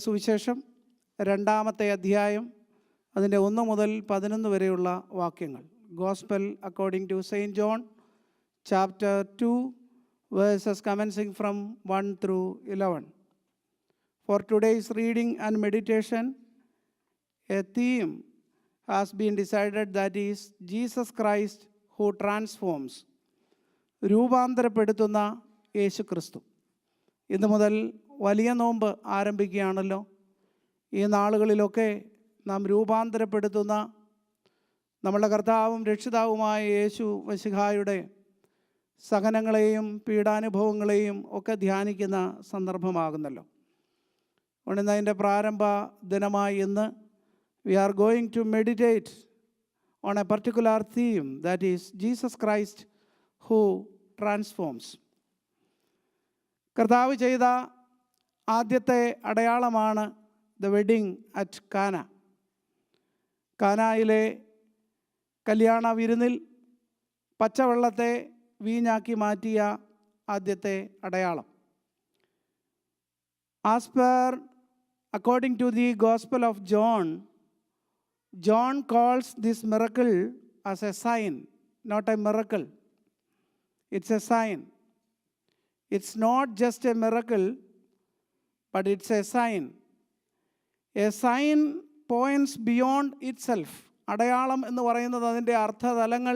സുവിശേഷം 2-ാമത്തെ അധ്യായം അതിൻ്റെ 1 മുതൽ 11 വരെയുള്ള വാക്യങ്ങൾ. Gospel according to St. John, chapter 2, verses commencing from 1 through 11. For today's reading and meditation, a theme has been decided, that is Jesus Christ who transforms. രൂപാന്തരപ്പെടുത്തുന്ന യേശു ക്രിസ്തു. ഇന്നു മുതൽ വലിയ നോമ്പ് ആരംഭിക്കുകയാണല്ലോ. ഈ നാളുകളിലൊക്കെ നാം രൂപാന്തരപ്പെടുത്തുന്ന നമ്മളുടെ കർത്താവും രക്ഷിതാവുമായ യേശു മശിഹായുടെ സഹനങ്ങളെയും പീഡാനുഭവങ്ങളെയും ഒക്കെ ധ്യാനിക്കുന്ന സന്ദർഭമാകുന്നല്ലോ. അതുകൊണ്ട് അതിൻ്റെ പ്രാരംഭ ദിനമായി ഇന്ന് we are going to meditate on a particular theme, that is Jesus Christ who transforms. കർത്താവ് ചെയ്ത ആദ്യത്തെ അടയാളമാണ് ദ വെഡിങ് അറ്റ് കാന. കാനായിലെ കല്യാണ വിരുന്നിൽ പച്ചവെള്ളത്തെ വീഞ്ഞാക്കി മാറ്റിയ ആദ്യത്തെ അടയാളം. As per according to the Gospel of John, John calls this miracle as a sign, not a miracle. It's a sign. It's not just a miracle, but it's a sign. A sign points beyond itself. അടയാളം എന്ന് പറയുന്നത് അതിൻ്റെ അർത്ഥതലങ്ങൾ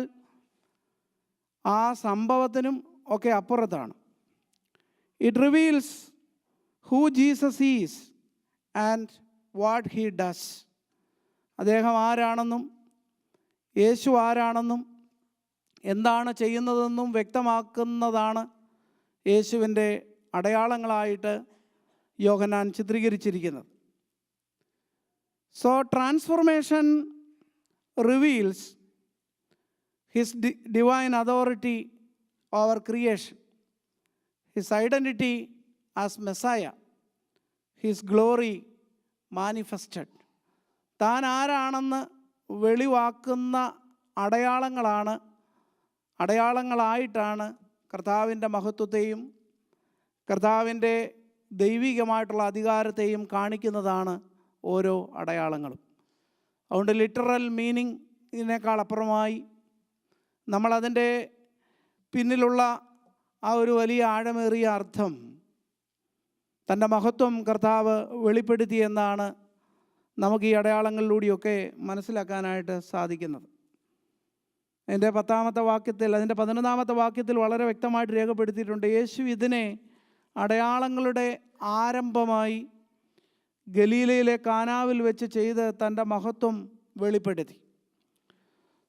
ആ സംഭവത്തിനും ഒക്കെ അപ്പുറത്താണ്. It reveals who Jesus is and what he does. അദ്ദേഹം ആരാണെന്നും യേശു ആരാണെന്നും എന്താണ് ചെയ്യുന്നതെന്നും വ്യക്തമാക്കുന്നതാണ് യേശുവിൻ്റെ അടയാളങ്ങളായിട്ട് യോഹന്നാൻ ചിത്രീകരിച്ചിരിക്കുന്നത്. So transformation reveals his divine authority over creation, his identity as Messiah, his glory manifested. താൻ ആരാണെന്ന് വെളിവാക്കുന്ന അടയാളങ്ങളായിട്ടാണ് കർത്താവിൻ്റെ മഹത്വത്തെയും കർത്താവിൻ്റെ ദൈവികമായിട്ടുള്ള അധികാരത്തെയും കാണിക്കുന്നതാണ് ഓരോ അടയാളങ്ങളും. അതുകൊണ്ട് ലിറ്ററൽ മീനിങ്ങിനേക്കാൾ അപ്പുറമായി നമ്മളതിൻ്റെ പിന്നിലുള്ള ആ ഒരു വലിയ ആഴമേറിയ അർത്ഥം, തൻ്റെ മഹത്വം കർത്താവ് വെളിപ്പെടുത്തിയെന്നാണ് നമുക്ക് ഈ അടയാളങ്ങളിലൂടെയൊക്കെ മനസ്സിലാക്കാനായിട്ട് സാധിക്കുന്നത്. അതിൻ്റെ 10-ാമത്തെ വാക്യത്തിൽ, അതിൻ്റെ 11-ാമത്തെ വാക്യത്തിൽ വളരെ വ്യക്തമായിട്ട് രേഖപ്പെടുത്തിയിട്ടുണ്ട്, യേശു ഇതിനെ അടയാളങ്ങളുടെ ആരംഭമായി ഗലീലയിലെ കാനാവിൽ വെച്ച് ചെയ്ത് തൻ്റെ മഹത്വം വെളിപ്പെടുത്തി.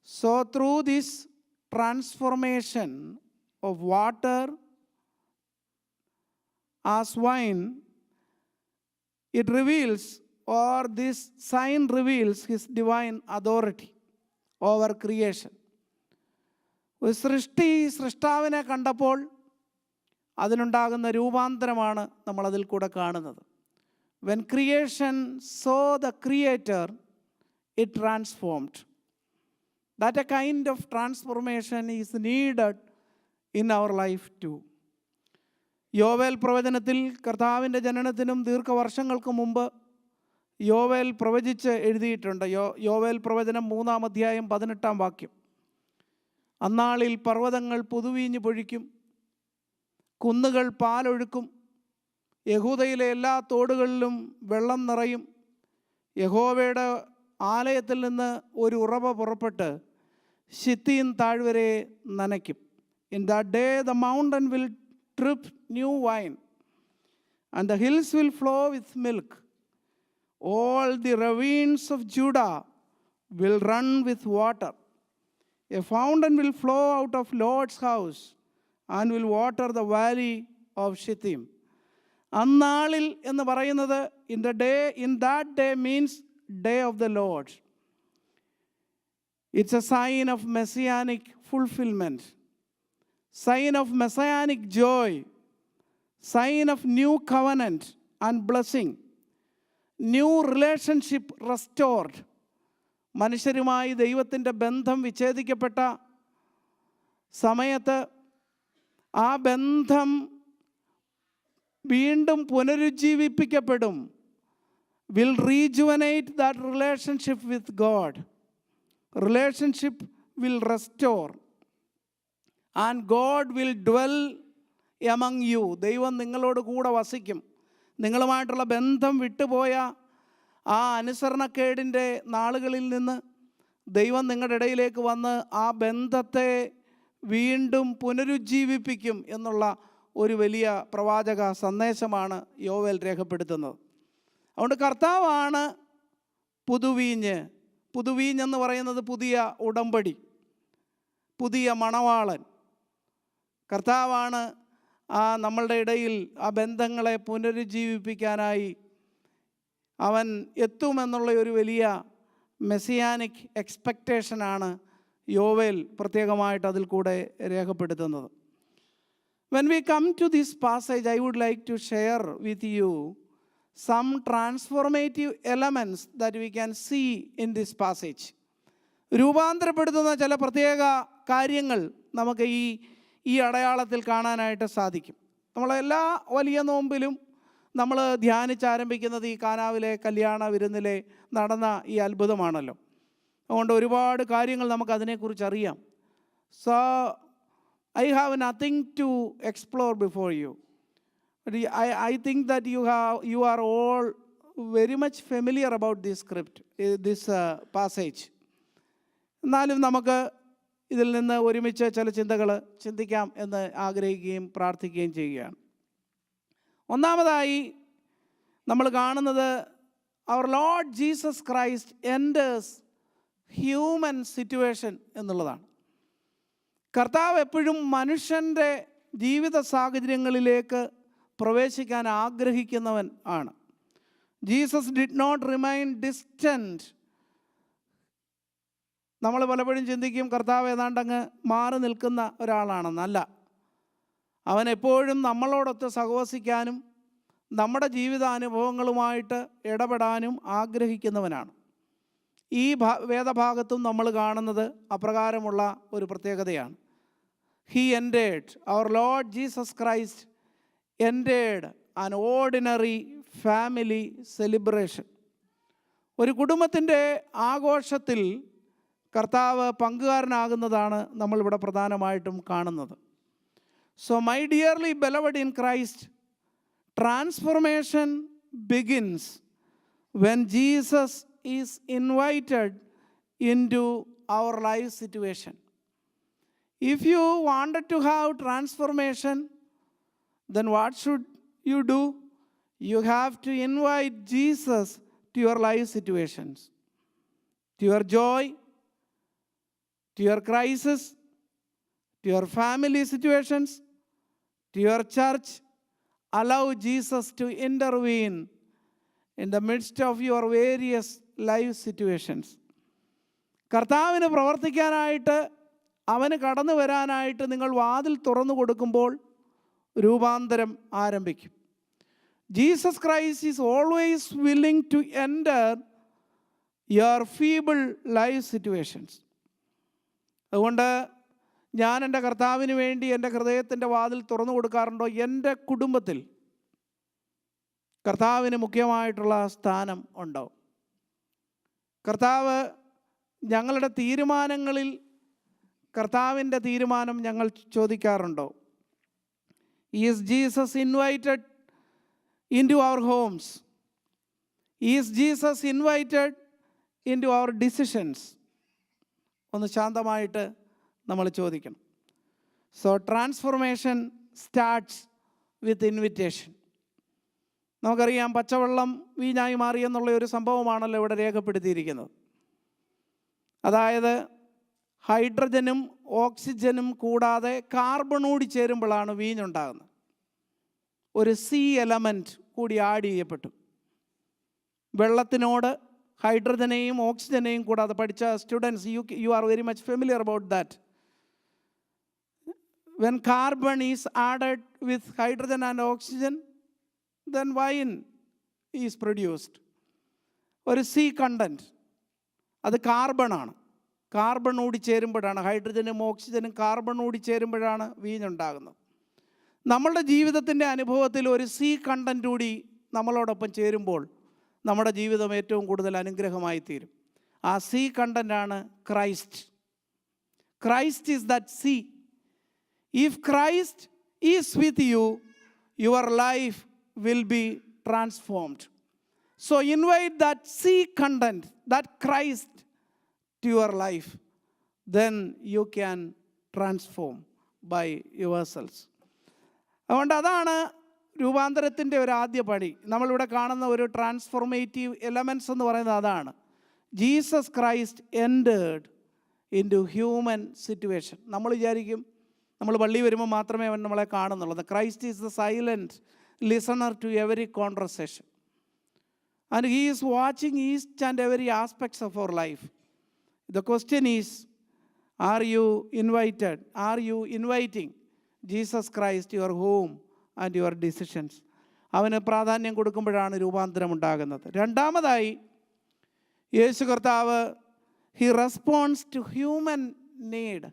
So through this transformation of water as wine, it reveals, or this sign reveals, his divine authority over creation. ഒരു സൃഷ്ടാവിനെ കണ്ടപ്പോൾ അതിനുണ്ടാകുന്ന രൂപാന്തരമാണ് നമ്മളതിൽ കൂടെ കാണുന്നത്. When creation saw the creator, it transformed. That a kind of transformation is needed in our life too. യോവേൽ പ്രവചനത്തിൽ കർത്താവിൻ്റെ ജനനത്തിനും ദീർഘവർഷങ്ങൾക്ക് മുമ്പ് യോവേൽ പ്രവചിച്ച് എഴുതിയിട്ടുണ്ട്. യോവേൽ പ്രവചനം 3-ാം അധ്യായം 18-ാം വാക്യം. അന്നാളിൽ പർവ്വതങ്ങൾ പുതുവീഞ്ഞ് പൊഴിക്കും, കുന്നുകൾ പാലൊഴുക്കും, യഹൂദയിലെ എല്ലാ തോടുകളിലും വെള്ളം നിറയും, യഹോവയുടെ ആലയത്തിൽ നിന്ന് ഒരു ഉറവ പുറപ്പെട്ട് ശിത്തീം താഴ്വരയെ നനയ്ക്കും. In that day the mountain will drip new wine, and the hills will flow with milk. All the ravines of Judah will run with water. A fountain will flow out of Lord's house and will water the valley of Shittim. അന്നാളിൽ എന്ന് പറയുന്നത് in that day means day of the Lord. It's a sign of messianic fulfillment, sign of messianic joy, sign of new covenant and blessing, new relationship restored. മനുഷ്യരുമായി ദൈവത്തിൻ്റെ ബന്ധം വിച്ഛേദിക്കപ്പെട്ട സമയത്ത് ആ ബന്ധം വീണ്ടും പുനരുജ്ജീവിപ്പിക്കപ്പെടും. will rejuvenate that relationship with God. Relationship will restore. And God will dwell among you. ദൈവം നിങ്ങളോട് കൂടെ വസിക്കും. നിങ്ങളുമായിട്ടുള്ള ബന്ധം വിട്ടുപോയ ആ അനുസരണക്കേടിൻ്റെ നാളുകളിൽ നിന്ന് ദൈവം നിങ്ങളുടെ ഇടയിലേക്ക് വന്ന് ആ ബന്ധത്തെ വീണ്ടും പുനരുജ്ജീവിപ്പിക്കും എന്നുള്ള ഒരു വലിയ പ്രവാചക സന്ദേശമാണ് യോവേൽ രേഖപ്പെടുത്തുന്നത്. അതുകൊണ്ട് കർത്താവാണ് പുതുവീഞ്ഞ്. പുതുവീഞ്ഞെന്ന് പറയുന്നത് പുതിയ ഉടമ്പടി, പുതിയ മണവാളൻ. കർത്താവാണ് നമ്മളുടെ ഇടയിൽ ആ ബന്ധങ്ങളെ പുനരുജ്ജീവിപ്പിക്കാനായി അവൻ എത്തുമെന്നുള്ള ഒരു വലിയ മെസ്സിയാനിക് എക്സ്പെക്റ്റേഷനാണ് യോവേൽ പ്രത്യേകമായിട്ട് അതിൽ കൂടെ രേഖപ്പെടുത്തുന്നത്. When we come to this passage, I would like to share with you some transformative elements that we can see in this passage. രൂപാന്തരപ്പെടുത്തുന്ന ചില പ്രത്യേക കാര്യങ്ങൾ നമുക്ക് ഈ അടയാളത്തിൽ കാണാനായിട്ട് സാധിക്കും. നമ്മളെല്ലാ വലിയ നോമ്പിലും നമ്മൾ ധ്യാനിച്ചാരംഭിക്കുന്നത് ഈ കാനാവിലെ കല്യാണ വിരുന്നിലെ നടന്ന ഈ അത്ഭുതമാണല്ലോ. അതുകൊണ്ട് ഒരുപാട് കാര്യങ്ങൾ നമുക്കതിനെക്കുറിച്ച് അറിയാം. So I have nothing to explore before you. But I think that you are all very much familiar about this script, this passage. എന്നാലും നമുക്ക് ഇതിൽ നിന്ന് ഒരുമിച്ച് ചില ചിന്തകൾ ചിന്തിക്കാം എന്ന് ആഗ്രഹിക്കുകയും പ്രാർത്ഥിക്കുകയും ചെയ്യുകയാണ്. ഒന്നാമതായി നമ്മൾ കാണുന്നത് our Lord Jesus Christ enters human situation എന്നുള്ളതാണ്. കർത്താവ് എപ്പോഴും മനുഷ്യൻ്റെ ജീവിത സാഹചര്യങ്ങളിലേക്ക് പ്രവേശിക്കാൻ ആഗ്രഹിക്കുന്നവൻ ആണ്. Jesus did not remain distant. നമ്മൾ പലപ്പോഴും ചിന്തിക്കും കർത്താവ് ഏതാണ്ടങ്ങ് മാറി നിൽക്കുന്ന ഒരാളാണെന്നല്ല. അവൻ എപ്പോഴും നമ്മളോടൊത്ത് സഹവസിക്കാനും നമ്മുടെ ജീവിതാനുഭവങ്ങളുമായിട്ട് ഇടപെടാനും ആഗ്രഹിക്കുന്നവനാണ്. ഈ വേദഭാഗത്തും നമ്മൾ കാണുന്നത് അപ്രകാരമുള്ള ഒരു പ്രത്യേകതയാണ്. He attended, our Lord Jesus Christ attended an ordinary family celebration. ഒരു കുടുംബത്തിൻ്റെ ആഘോഷത്തിൽ കർത്താവ് പങ്കുകാരനാകുന്നതാണ് നമ്മളിവിടെ പ്രധാനമായിട്ടും കാണുന്നത്. So my dearly beloved in Christ, transformation begins when Jesus is invited into our life situation. If you wanted to have transformation, then what should you do? You have to invite Jesus to your life situations, to your joy, to your crisis, to your family situations, to your church. Allow Jesus to intervene in the midst of your various life situations. കർത്താവിന് പ്രവർത്തിക്കാനായിട്ട്, അവന് കടന്നു വരാനായിട്ട് നിങ്ങൾ വാതിൽ തുറന്നു കൊടുക്കുമ്പോൾ രൂപാന്തരം ആരംഭിക്കും. Jesus Christ is always willing to enter your feeble life situations. അതുകൊണ്ട് ഞാൻ എൻ്റെ കർത്താവിന് വേണ്ടി എൻ്റെ ഹൃദയത്തിൻ്റെ വാതിൽ തുറന്നു കൊടുക്കാറുണ്ടോ? എൻ്റെ കുടുംബത്തിൽ കർത്താവിന് മുഖ്യമായിട്ടുള്ള സ്ഥാനം ഉണ്ടോ? കർത്താവ് ഞങ്ങളുടെ തീരുമാനങ്ങളിൽ കർത്താവിൻ്റെ തീരുമാനം ഞങ്ങൾ ചോദിക്കാറുണ്ടോ? Is Jesus invited into our homes? Is Jesus invited into our decisions? ഒന്ന് ശാന്തമായിട്ട് നമ്മൾ ചോദിക്കണം. So transformation starts with invitation. നമുക്കറിയാം, പച്ചവെള്ളം വീഞ്ഞായി മാറി എന്നുള്ള ഒരു സംഭവമാണല്ലോ ഇവിടെ രേഖപ്പെടുത്തിയിരിക്കുന്നത്. അതായത് ഹൈഡ്രജനും ഓക്സിജനും കൂടാതെ കാർബണോട് ചേരുമ്പോഴാണ് വീഞ്ഞുണ്ടാകുന്നത്. ഒരു സി എലമെൻറ്റ് കൂടി ആഡ് ചെയ്യപ്പെട്ടു. വെള്ളത്തിനോട് ഹൈഡ്രജനെയും ഓക്സിജനെയും കൂടാതെ, പഠിച്ച students you are very much familiar about that. When carbon is added with hydrogen and oxygen, then wine is produced. ഒരു സി കണ്ടൻറ്റ്, അത് കാർബണാണ്. കാർബണോട് ചേരുമ്പോഴാണ്, ഹൈഡ്രജനും ഓക്സിജനും കാർബണോട് ചേരുമ്പോഴാണ് വീഞ്ഞുണ്ടാകുന്നത്. നമ്മളുടെ ജീവിതത്തിൻ്റെ അനുഭവത്തിൽ ഒരു സി കണ്ടൻറ്റ് കൂടി നമ്മളോടൊപ്പം ചേരുമ്പോൾ നമ്മുടെ ജീവിതം ഏറ്റവും കൂടുതൽ അനുഗ്രഹമായി തീരും. ആ സി കണ്ടൻ്റാണ് Christ. Christ is that C. If Christ is with you, your life will be transformed. So invite that sea content, that Christ to your life. Then you can transform by yourselves. അതുകൊണ്ട് അതാണ് രൂപാന്തരത്തിൻ്റെ ഒരു ആദ്യ പടി. നമ്മളിവിടെ കാണുന്ന ഒരു transformative elements എന്ന് പറയുന്നത് അതാണ്. Jesus Christ entered into human situation. നമ്മൾ വിചാരിക്കും നമ്മൾ പള്ളി വരുമ്പോൾ മാത്രമേ അവൻ നമ്മളെ കാണുന്നുള്ളൂ. Christ is the silent listener to every conversation. And he is watching each and every aspects of our life. The question is, are you invited? Are you inviting Jesus Christ your home and your decisions? അവന് പ്രാധാന്യം കൊടുക്കുമ്പോഴാണ് രൂപാന്തരം ഉണ്ടാകുന്നത്. രണ്ടാമതായി യേശു കർത്താവ് he response to human need.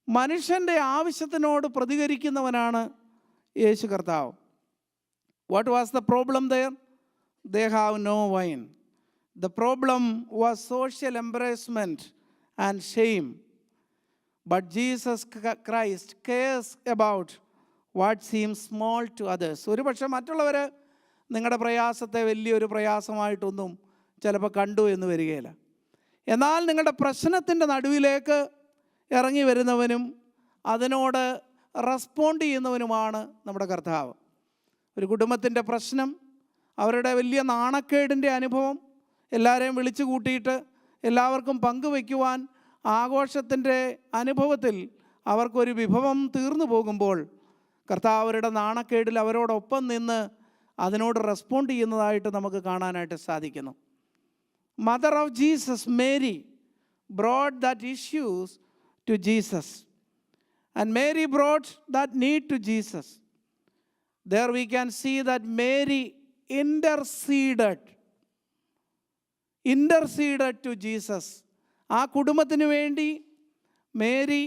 മനുഷ്യൻ്റെ ആവശ്യത്തിനോട് പ്രതികരിക്കുന്നവനാണ് യേശു കർത്താവ്. What was the problem there? They have no wine. The problem was social embarrassment and shame. But Jesus Christ cares about what seems small to others. ഒരു പക്ഷേ മറ്റുള്ളവർ നിങ്ങളുടെ പ്രയാസത്തെ വലിയൊരു പ്രയാസമായിട്ടൊന്നും ചിലപ്പോൾ കണ്ടു എന്ന് വരികയില്ല. എന്നാൽ നിങ്ങളുടെ പ്രശ്നത്തിൻ്റെ നടുവിലേക്ക് ഇറങ്ങി വരുന്നവനും അതിനോട് റെസ്പോണ്ട് ചെയ്യുന്നവനുമാണ് നമ്മുടെ കർത്താവ്. ഒരു കുടുംബത്തിൻ്റെ പ്രശ്നം, അവരുടെ വലിയ നാണക്കേടിൻ്റെ അനുഭവം, എല്ലാവരെയും വിളിച്ചു കൂട്ടിയിട്ട് എല്ലാവർക്കും പങ്കുവയ്ക്കുവാൻ ആഘോഷത്തിൻ്റെ അനുഭവത്തിൽ അവർക്കൊരു വിഭവം തീർന്നു പോകുമ്പോൾ കർത്താവ് അവരുടെ നാണക്കേടിൽ അവരോടൊപ്പം നിന്ന് അതിനോട് റെസ്പോണ്ട് ചെയ്യുന്നതായിട്ട് നമുക്ക് കാണാനായിട്ട് സാധിക്കുന്നു. Mother of Jesus Mary brought that issues to Jesus and Mary brought that need to Jesus. There we can see that Mary interceded to Jesus. ആ കുടുംബത്തിന് വേണ്ടി മേരി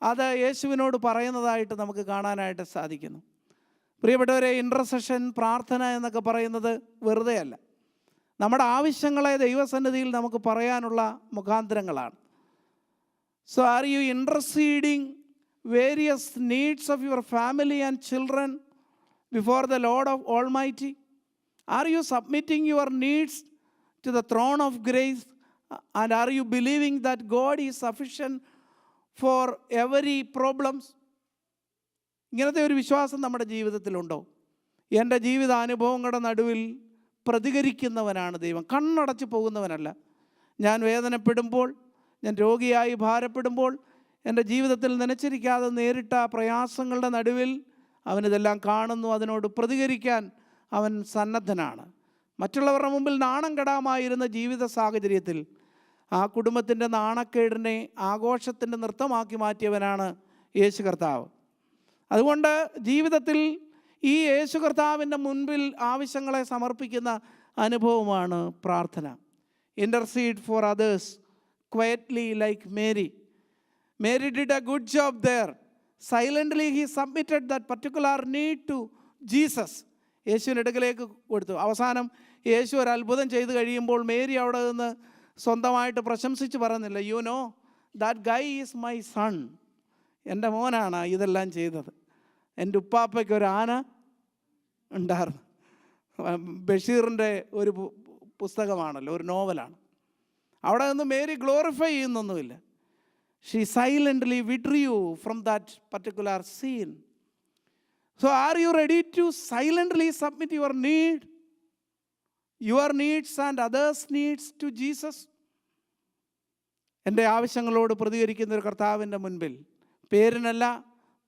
അത് യേശുവിനോട് പറയുന്നതായിട്ട് നമുക്ക് കാണാനായിട്ട് സാധിക്കുന്നു. പ്രിയപ്പെട്ടവരെ, ഇൻ്റർസെഷൻ പ്രാർത്ഥന എന്നൊക്കെ പറയുന്നത് വെറുതെ അല്ല. നമ്മുടെ ആവശ്യങ്ങളെ ദൈവസന്നിധിയിൽ നമുക്ക് പറയാനുള്ള മുഖാന്തരങ്ങളാണ്. So are you interceding various needs of your family and children before the Lord of Almighty? Are you submitting your needs to the throne of grace? And are you believing that God is sufficient for every problems? ഇങ്ങനത്തെ ഒരു വിശ്വാസം നമ്മുടെ ജീവിതത്തിലുണ്ടോ? എൻ്റെ ജീവിതാനുഭവങ്ങളുടെ നടുവിൽ പ്രതികരിക്കുന്നവനാണ് ദൈവം, കണ്ണടച്ച് പോകുന്നവനല്ല. ഞാൻ വേദനപ്പെടുമ്പോൾ, ഞാൻ രോഗിയായി ഭാരപ്പെടുമ്പോൾ, എൻ്റെ ജീവിതത്തിൽ നനച്ചിരിക്കാതെ നേരിട്ട പ്രയാസങ്ങളുടെ നടുവിൽ അവനിതെല്ലാം കാണുന്നു. അതിനോട് പ്രതികരിക്കാൻ അവൻ സന്നദ്ധനാണ്. മറ്റുള്ളവരുടെ മുമ്പിൽ നാണം കെടാമായിരുന്ന ജീവിത സാഹചര്യത്തിൽ ആ കുടുംബത്തിൻ്റെ നാണക്കേടിനെ ആഘോഷത്തിൻ്റെ നൃത്തമാക്കി മാറ്റിയവനാണ് യേശു കർത്താവ്. അതുകൊണ്ട് ജീവിതത്തിൽ ഈ യേശു കർത്താവിൻ്റെ മുൻപിൽ ആവശ്യങ്ങളെ സമർപ്പിക്കുന്ന അനുഭവമാണ് പ്രാർത്ഥന. Intercede for others quietly like Mary. Mary did a good job there. Silently he submitted that particular need to Jesus. യേശുവിൻ്റെ അടുക്കലേക്ക് കൊടുത്തു. അവസാനം യേശു ഒരു അത്ഭുതം ചെയ്ത് കഴിയുമ്പോൾ മേരി അവിടെ നിന്ന് സ്വന്തമായിട്ട് പ്രശംസിച്ച് പറയുന്നില്ല, you know that guy is my son. എൻ്റെ മോനാണ് ഇതെല്ലാം ചെയ്തത്. എൻ്റെ ഉപ്പാപ്പയ്ക്ക് ഒരു ആന ഉണ്ടായിരുന്നു. ബഷീറിൻ്റെ ഒരു പുസ്തകമാണല്ലോ, ഒരു നോവലാണ്. അവിടെ നിന്ന് മേരി ഗ്ലോറിഫൈ ചെയ്യുന്നൊന്നുമില്ല. She silently withdrew from that particular scene. So are you ready to silently submit your needs and others' needs to Jesus? എൻ്റെ ആവശ്യങ്ങളോട് പ്രതികരിക്കുന്ന ഒരു കർത്താവിൻ്റെ മുൻപിൽ, പേരിനല്ല,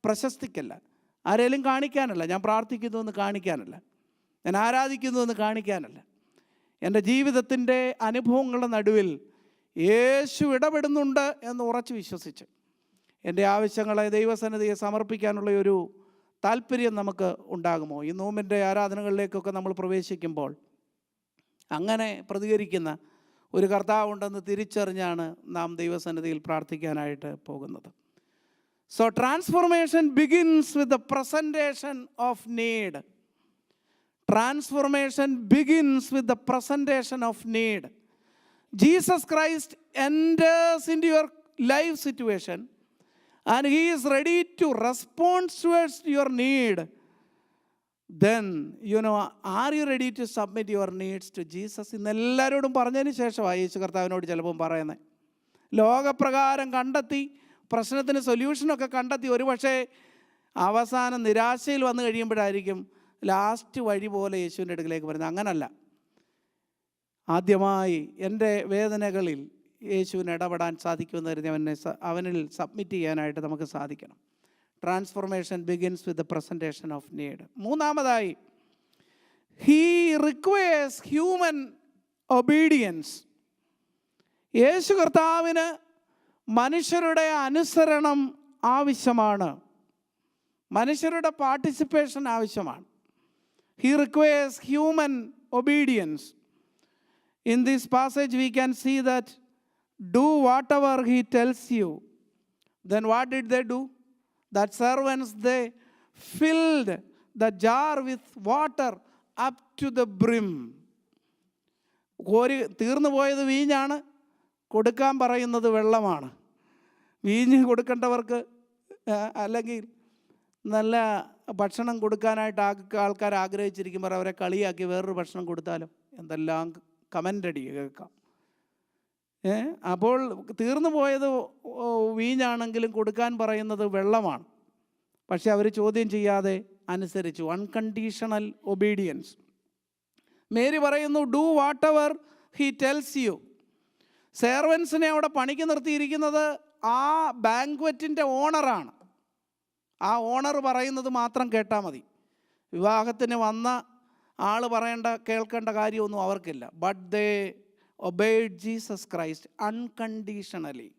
പ്രശസ്തിക്കല്ല, ആരെങ്കിലും കാണിക്കാനല്ല, ഞാൻ പ്രാർത്ഥിക്കുന്നു എന്ന് കാണിക്കാനല്ല, ഞാൻ ആരാധിക്കുന്നു എന്ന് കാണിക്കാനല്ല, എൻ്റെ ജീവിതത്തിൻ്റെ അനുഭവങ്ങളുടെ നടുവിൽ യേശു ഇടപെടുന്നുണ്ട് എന്ന് ഉറച്ചു വിശ്വസിച്ച് എൻ്റെ ആവശ്യങ്ങളെ ദൈവസന്നിധിയെ സമർപ്പിക്കാനുള്ള ഒരു താല്പര്യം നമുക്ക് ഉണ്ടാകുമോ? ഈ നോമ്പിൻ്റെ ആരാധനകളിലേക്കൊക്കെ നമ്മൾ പ്രവേശിക്കുമ്പോൾ അങ്ങനെ പ്രതികരിക്കുന്ന ഒരു കർത്താവുണ്ടെന്ന് തിരിച്ചറിഞ്ഞാണ് നാം ദൈവസന്നിധിയിൽ പ്രാർത്ഥിക്കാനായിട്ട് പോകുന്നത്. So transformation begins with the presentation of need. Transformation begins with the presentation of need. Jesus Christ enters into your life situation and He is ready to respond towards your need. Then, are you ready to submit your needs to Jesus? ഇന്ന് എല്ലാവരോടും പറഞ്ഞതിന് ശേഷമാണ് യേശു കർത്താവിനോട് ചിലപ്പം പറയുന്നത്. ലോകപ്രകാരം കണ്ടെത്തി, പ്രശ്നത്തിന് സൊല്യൂഷനൊക്കെ കണ്ടെത്തി, ഒരു പക്ഷേ അവസാനം നിരാശയിൽ വന്നു കഴിയുമ്പോഴായിരിക്കും ലാസ്റ്റ് വഴി പോലെ യേശുവിൻ്റെ അടുക്കിലേക്ക് വരുന്നത്. അങ്ങനല്ല. ആദ്യമായി എൻ്റെ വേദനകളിൽ യേശുവിന് ഇടപെടാൻ സാധിക്കുമെന്ന് കരുതി അവനിൽ സബ്മിറ്റ് ചെയ്യാനായിട്ട് നമുക്ക് സാധിക്കണം. Transformation begins with the presentation of need. മൂന്നാമതായി, ഹീ റിക്വയർസ് ഹ്യൂമൻ ഒബീഡിയൻസ്. യേശു കർത്താവിന് മനുഷ്യരുടെ അനുസരണം ആവശ്യമാണ്, മനുഷ്യരുടെ പാർട്ടിസിപ്പേഷൻ ആവശ്യമാണ്. He requires human obedience. In this passage we can see that do whatever he tells you. Then what did they do? That servants, they filled the jar with water up to the brim. കോരി തീർന്നു പോയത് വീഞ്ഞാണ്, കൊടുക്കാൻ പറയുന്നത് വെള്ളമാണ്. വീഞ്ഞ് കൊടുക്കേണ്ടവർക്ക് അല്ലെങ്കിൽ നല്ല ഭക്ഷണം കൊടുക്കാനായിട്ട് ആൾക്കാർ ആഗ്രഹിച്ചിരിക്കുമ്പോൾ അവരെ കളിയാക്കി വേറൊരു ഭക്ഷണം കൊടുത്താലും എന്തെല്ലാം കമൻ്റ് അടി കേൾക്കാം. അപ്പോൾ തീർന്നു പോയത് വീഞ്ഞാണെങ്കിലും കൊടുക്കാൻ പറയുന്നത് വെള്ളമാണ്. പക്ഷെ അവർ ചോദ്യം ചെയ്യാതെ അനുസരിച്ചു. Unconditional obedience. മേരി പറയുന്നു, do whatever he tells you. സെർവൻസിനെ അവിടെ പണിക്ക് നിർത്തിയിരിക്കുന്നത് ആ ബാങ്ക്വറ്റിൻ്റെ ഓണറാണ്. ആ ഓണർ പറയുന്നത് മാത്രം കേട്ടാൽ മതി. വിവാഹത്തിന് വന്ന ആൾ കേൾക്കേണ്ട കാര്യമൊന്നും അവർക്കില്ല. But they obeyed Jesus Christ unconditionally.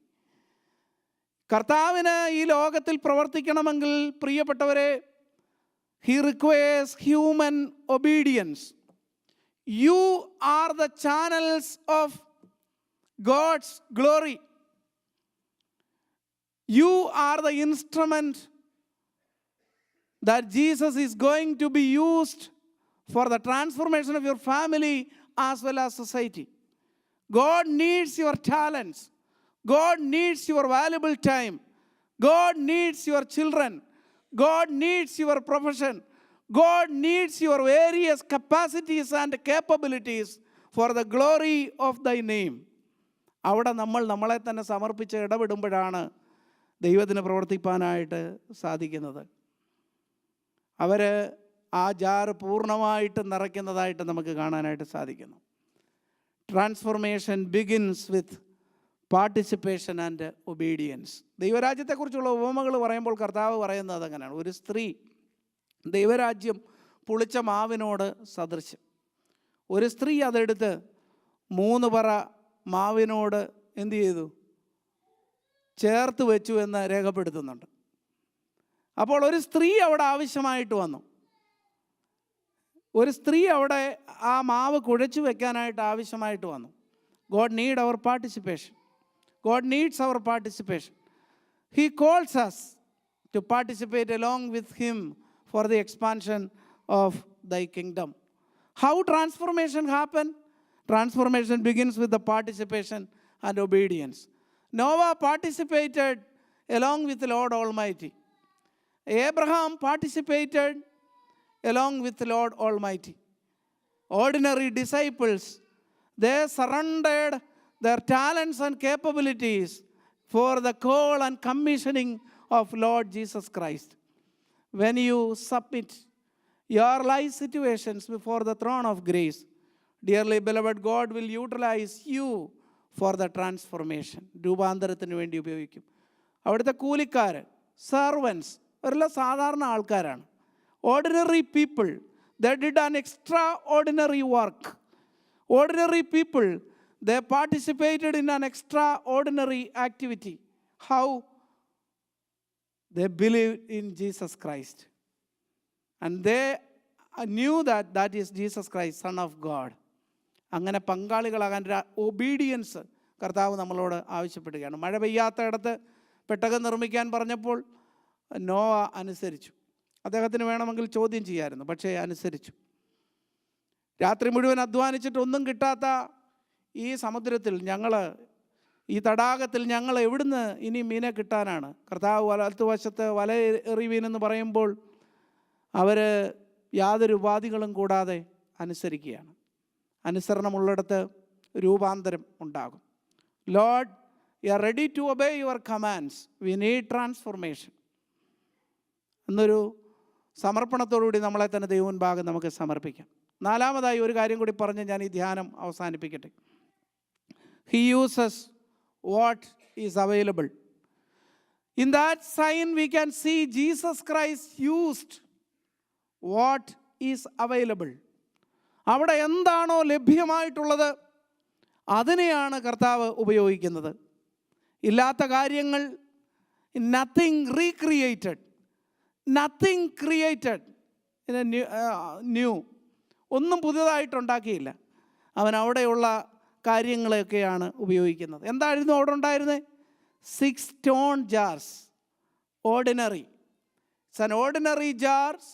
കർത്താവിന് ഈ ലോകത്തിൽ പ്രവർത്തിക്കണമെങ്കിൽ പ്രിയപ്പെട്ടവരെ, he requires human obedience. You are the channels of God's glory. You are the instrument that Jesus is going to be used for the transformation of your family as well as society. God needs your talents. God needs your valuable time. God needs your children. God needs your profession. God needs your various capacities and capabilities for the glory of thy name. അവിടെ നമ്മളെ തന്നെ സമർപ്പിച്ച് ഇടപെടുമ്പോഴാണ് ദൈവത്തിന് പ്രവർത്തിപ്പാനായിട്ട് സാധിക്കുന്നത്. അവർ ആ jar പൂർണ്ണമായിട്ട് നിറയ്ക്കുന്നതായിട്ട് നമുക്ക് കാണാനായിട്ട് സാധിക്കുന്നു. Transformation begins with participation and obedience. ദൈവരാജ്യത്തെക്കുറിച്ചുള്ള ഉപമകൾ പറയുമ്പോൾ കർത്താവ് പറയുന്നത് അങ്ങനെയാണ്. ഒരു സ്ത്രീ, ദൈവരാജ്യം പുളിച്ച മാവിനോട് സദൃശ്യം. ഒരു സ്ത്രീ അതെടുത്ത് 3 പറ മാവിനോട് എന്തു ചെയ്തു? ചേർത്ത് വെച്ചു എന്ന് രേഖപ്പെടുത്തുന്നുണ്ട്. അപ്പോൾ ഒരു സ്ത്രീ അവിടെ ആവശ്യമായിട്ട് വന്നു. ഒരു സ്ത്രീ അവിടെ ആ മാവ് കുഴച്ചു വെക്കാനായിട്ട് ആവശ്യമായിട്ട് വന്നു. God need our participation. God needs our participation. He calls us to participate along with Him for the expansion of thy kingdom. How transformation happen? Transformation begins with the participation and obedience. Noah participated along with the Lord Almighty. Abraham participated along with the Lord Almighty. Ordinary disciples, they surrendered their talents and capabilities for the call and commissioning of Lord Jesus Christ. When you submit your life situations before the throne of grace, dearly beloved, God will utilize you for the transformation. രൂപാന്തരത്തിന് വേണ്ടി ഉപയോഗിക്കും. അവിടുത്തെ കൂലിക്കാർ, servants, അവരെല്ലാം സാധാരണ ആൾക്കാരാണ്. Ordinary people, they did an extraordinary work. Ordinary people, they participated in an extraordinary activity. How? They believed in Jesus Christ. And they knew that that is Jesus Christ, Son of God. അങ്ങനെ പങ്കാളികളാകാൻ obedience കർത്താവ് നമ്മളോട് ആവശ്യപ്പെടുകയാണ്. മഴ പെയ്യാത്ത ഇടത്ത് പെട്ടകം നിർമ്മിക്കാൻ പറഞ്ഞപ്പോൾ Nova അനുസരിച്ചു. അദ്ദേഹത്തിന് വേണമെങ്കിൽ ചോദ്യം ചെയ്യാമായിരുന്നു, പക്ഷേ അനുസരിച്ചു. രാത്രി മുഴുവൻ അധ്വാനിച്ചിട്ട് ഒന്നും കിട്ടാത്ത ഈ സമുദ്രത്തിൽ ഈ തടാകത്തിൽ ഞങ്ങൾ എവിടുന്ന് ഇനി മീനെ കിട്ടാനാണ്? കർത്താവ് വലത്തുവശത്ത് വല എറിവീനെന്ന് പറയുമ്പോൾ അവർ യാതൊരു ഉപാധികളും കൂടാതെ അനുസരിക്കുകയാണ്. അനുസരണമുള്ളിടത്ത് രൂപാന്തരം ഉണ്ടാകും. Lord, you are ready to obey your commands, we need transformation എന്നൊരു സമർപ്പണത്തോടുകൂടി നമ്മളെ തന്നെ ദൈവമുൻപാകെ നമുക്ക് സമർപ്പിക്കാം. നാലാമതായി ഒരു കാര്യം കൂടി പറഞ്ഞ് ഞാൻ ഈ ധ്യാനം അവസാനിപ്പിക്കട്ടെ. He uses what is available. In that sign we can see Jesus Christ used what is available. അവിടെ എന്താണോ ലഭ്യമായിട്ടുള്ളത് അതിനെയാണ് കർത്താവ് ഉപയോഗിക്കുന്നത്. ഇല്ലാത്ത കാര്യങ്ങൾ, nothing recreated, nothing created new, ഒന്നും പുതിയതായിട്ടുണ്ടാക്കിയില്ല. അവൻ അവിടെയുള്ള കാര്യങ്ങളെയൊക്കെയാണ് ഉപയോഗിക്കുന്നത്. എന്തായിരുന്നു അവിടെ ഉണ്ടായിരുന്നത്? 6 stone jars, ordinary. It's an ordinary jars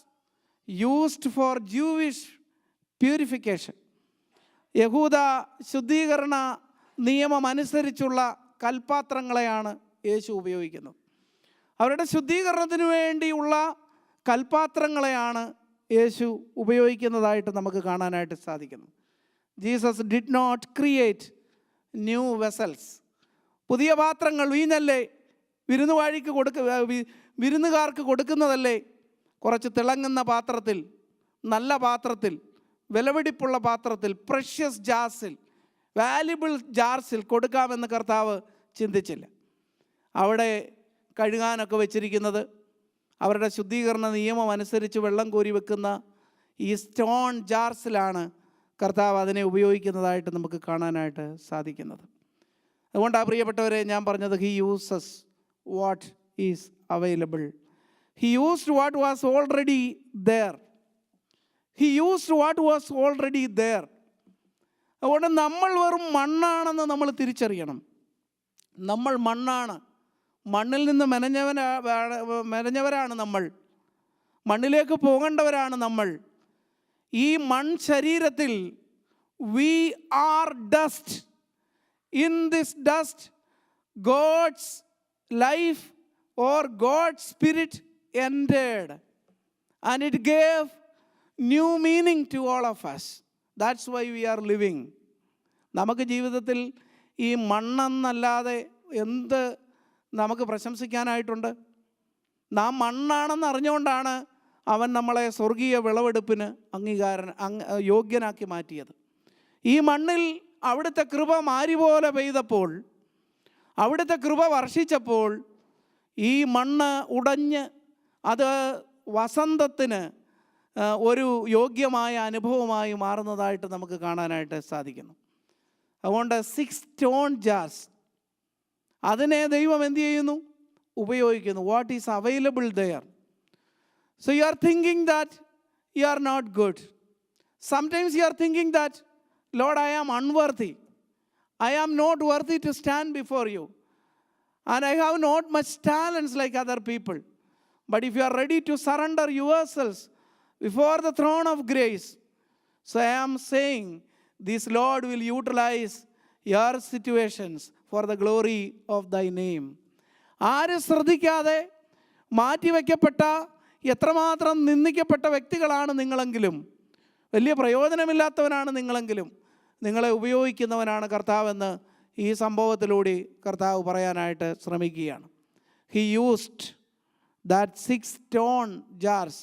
used for Jewish purification. യഹൂദ ശുദ്ധീകരണ നിയമം അനുസരിച്ചുള്ള കൽപ്പാത്രങ്ങളെയാണ് യേശു ഉപയോഗിക്കുന്നത്. അവരുടെ ശുദ്ധീകരണത്തിന് വേണ്ടിയുള്ള കൽപ്പാത്രങ്ങളെയാണ് യേശു ഉപയോഗിക്കുന്നതായിട്ട് നമുക്ക് കാണാനായിട്ട് സാധിക്കുന്നു. Jesus did not create new vessels. പുതിയ പാത്രങ്ങൾ, വീഞ്ഞല്ലേ വിരുന്നുകാർക്ക് കൊടുക്കുന്നതല്ലേ, കുറച്ച് തിളങ്ങുന്ന പാത്രത്തിൽ, നല്ല പാത്രത്തിൽ, വിലപിടിപ്പുള്ള പാത്രത്തിൽ, പ്രഷ്യസ് ജാർസിൽ, വാല്യുബിൾ ജാർസിൽ കൊടുക്കാമെന്ന് കർത്താവ് ചിന്തിച്ചില്ല. അവിടെ കഴുകാനൊക്കെ വെച്ചിരിക്കുന്നത് അവരുടെ ശുദ്ധീകരണ നിയമം അനുസരിച്ച് വെള്ളം കോരി വെക്കുന്ന ഈ സ്റ്റോൺ ജാർസിലാണ് കർത്താവ് അതിനെ ഉപയോഗിക്കുന്നതായിട്ട് നമുക്ക് കാണാനായിട്ട് സാധിക്കുന്നത്. അതുകൊണ്ടാണ് പ്രിയപ്പെട്ടവരെ ഞാൻ പറഞ്ഞത്, he uses what is available. He used what was already there. He used what was already there. അതുകൊണ്ട് നമ്മൾ വെറും മണ്ണാണെന്ന് നമ്മൾ തിരിച്ചറിയണം. നമ്മൾ മണ്ണാണ്. മണ്ണിൽ നിന്ന് മെനഞ്ഞവരാണ് നമ്മൾ. മണ്ണിലേക്ക് പോകേണ്ടവരാണ് നമ്മൾ. ഈ ശരീരത്തിൽ we are dust. In this dust God's life or God's spirit entered and it gave new meaning to all of us. That's why we are living. നമുക്ക് ജീവിതത്തിൽ ഈ മണ്ണെന്നല്ലാതെ എന്ത് നമുക്ക് പ്രശംസിക്കാനായിട്ടുണ്ട്? നാം മണ്ണാണെന്ന് അറിഞ്ഞുകൊണ്ടാണ് അവൻ നമ്മളെ സ്വർഗീയ വിളവെടുപ്പിന് യോഗ്യനാക്കി മാറ്റിയത്. ഈ മണ്ണിൽ അവിടുത്തെ കൃപ മാരി പോലെ പെയ്തപ്പോൾ, അവിടുത്തെ കൃപ വർഷിച്ചപ്പോൾ ഈ മണ്ണ് ഉടഞ്ഞ് അത് വസന്തത്തിന് ഒരു യോഗ്യമായ അനുഭവമായി മാറുന്നതായിട്ട് നമുക്ക് കാണാനായിട്ട് സാധിക്കുന്നു. അതുകൊണ്ട് 6 stone jars, അതിനെ ദൈവം എന്ത് ചെയ്യുന്നു? ഉപയോഗിക്കുന്നു. What is available there. So you are thinking that you are not good. Sometimes you are thinking that, Lord, I am unworthy. I am not worthy to stand before you. And I have not much talents like other people. But if you are ready to surrender yourselves before the throne of grace, so I am saying, this Lord will utilize your situations for the glory of thy name. ആരും ശ്രദ്ധിക്കാതെ മാറ്റിവെക്കപ്പെട്ട, എത്രമാത്രം നിന്ദിക്കപ്പെട്ട വ്യക്തികളാണ് നിങ്ങളെങ്കിലും, വലിയ പ്രയോജനമില്ലാത്തവനാണ് നിങ്ങളെങ്കിലും, നിങ്ങളെ ഉപയോഗിക്കുന്നവനാണ് കർത്താവെന്ന് ഈ സംഭവത്തിലൂടെ കർത്താവ് പറയാനായിട്ട് ശ്രമിക്കുകയാണ്. He used that 6 stone jars.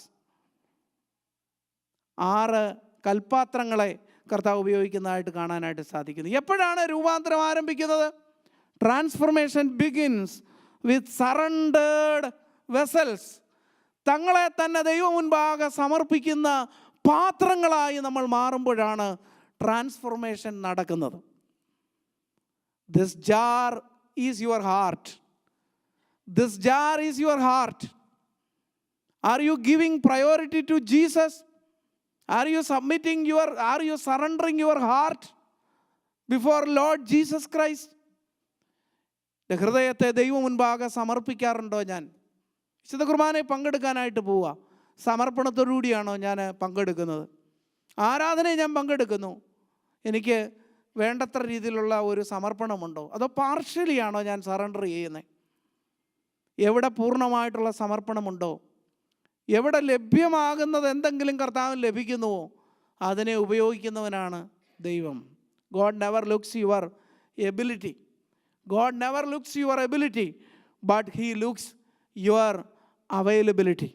6 കൽപ്പാത്രങ്ങളെ കർത്താവ് ഉപയോഗിക്കുന്നതായിട്ട് കാണാനായിട്ട് സാധിക്കുന്നു. എപ്പോഴാണ് രൂപാന്തരം ആരംഭിക്കുന്നത്? Transformation begins with surrendered vessels. തങ്ങളെ തന്നെ ദൈവം മുൻപാകെ സമർപ്പിക്കുന്ന പാത്രങ്ങളായി നമ്മൾ മാറുമ്പോഴാണ് ട്രാൻസ്ഫോർമേഷൻ നടക്കുന്നത്. This jar is your heart. This jar is your heart. Are you giving priority to Jesus? Are you surrendering your heart before Lord Jesus Christ? ഹൃദയത്തെ ദൈവം മുൻപാകെ സമർപ്പിക്കാറുണ്ടോ? ഞാൻ വിശുദ്ധ കുർബാനയിൽ പങ്കെടുക്കാനായിട്ട് പോവുക, സമർപ്പണത്തോടുകൂടിയാണോ ഞാൻ പങ്കെടുക്കുന്നത്? ആരാധനയിൽ ഞാൻ പങ്കെടുക്കുന്നു, എനിക്ക് വേണ്ടത്ര രീതിയിലുള്ള ഒരു സമർപ്പണമുണ്ടോ, അതോ പാർഷ്യലിയാണോ ഞാൻ സറണ്ടർ ചെയ്യുന്നത്? എവിടെ പൂർണ്ണമായിട്ടുള്ള സമർപ്പണമുണ്ടോ, എവിടെ ലഭ്യമാകുന്നത് എന്തെങ്കിലും കർത്താവിന് ലഭിക്കുന്നുവോ അതിനെ ഉപയോഗിക്കുന്നവനാണ് ദൈവം. God never looks your ability. God never looks your ability, but He looks your availability.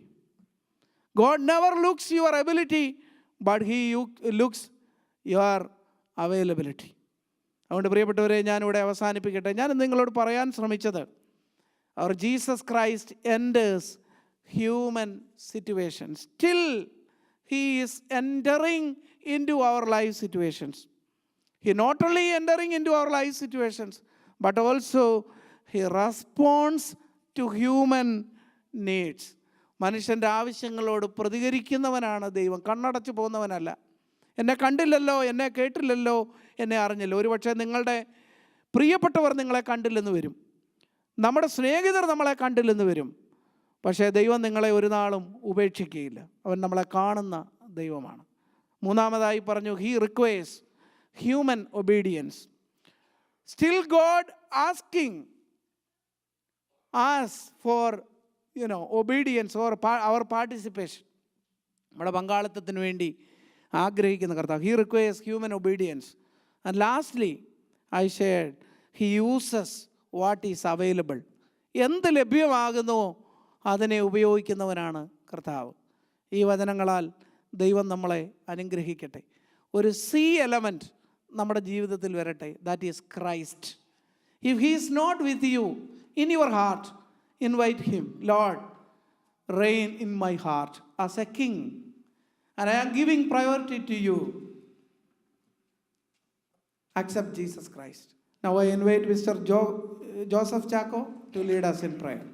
God never looks your ability, but He looks your availability. അതുകൊണ്ട് പ്രിയപ്പെട്ടവരെ, ഞാനിവിടെ അവസാനിപ്പിക്കട്ടെ. ഞാൻ നിങ്ങളോട് പറയാൻ ശ്രമിച്ചത്, our Jesus Christ enters human situations. Still He is entering into our life situations. He not only entering into our life situations, but also He responds to human needs. മനുഷ്യൻ്റെ ആവശ്യങ്ങളോട് പ്രതികരിക്കുന്നവനാണ് ദൈവം. കണ്ണടച്ച് പോകുന്നവനല്ല. എന്നെ കണ്ടില്ലല്ലോ, എന്നെ കേട്ടില്ലല്ലോ, എന്നെ അറിഞ്ഞില്ല. ഒരുപക്ഷെ നിങ്ങളുടെ പ്രിയപ്പെട്ടവർ നിങ്ങളെ കണ്ടില്ലെന്ന് വരും, നമ്മുടെ സ്നേഹിതർ നമ്മളെ കണ്ടില്ലെന്ന് വരും. പക്ഷേ ദൈവം നിങ്ങളെ ഒരു നാളും ഉപേക്ഷിക്കുകയില്ല. അവൻ നമ്മളെ കാണുന്ന ദൈവമാണ്. മൂന്നാമതായി പറഞ്ഞു, He requires human obedience. Still God asking us for obedience or our participation. നമ്മുടെ പങ്കാളിത്തത്തിന് വേണ്ടി ആഗ്രഹിക്കുന്ന കർത്താവ്. He requires human obedience. And lastly, I said, He uses what is available. എന്ത് ലഭ്യമാകുന്നുവോ അതിനെ ഉപയോഗിക്കുന്നവനാണ് കർത്താവ്. ഈ വചനങ്ങളാൽ ദൈവം നമ്മളെ അനുഗ്രഹിക്കട്ടെ. ഒരു സി എലമെൻറ്റ് നമ്മുടെ ജീവിതത്തിൽ വരട്ടെ. That is Christ. If he is not with you in your heart, invite him. Lord, reign in my heart as a king, and I am giving priority to you. Accept Jesus Christ. Now I invite Mr. Joseph Chaco to lead us in prayer.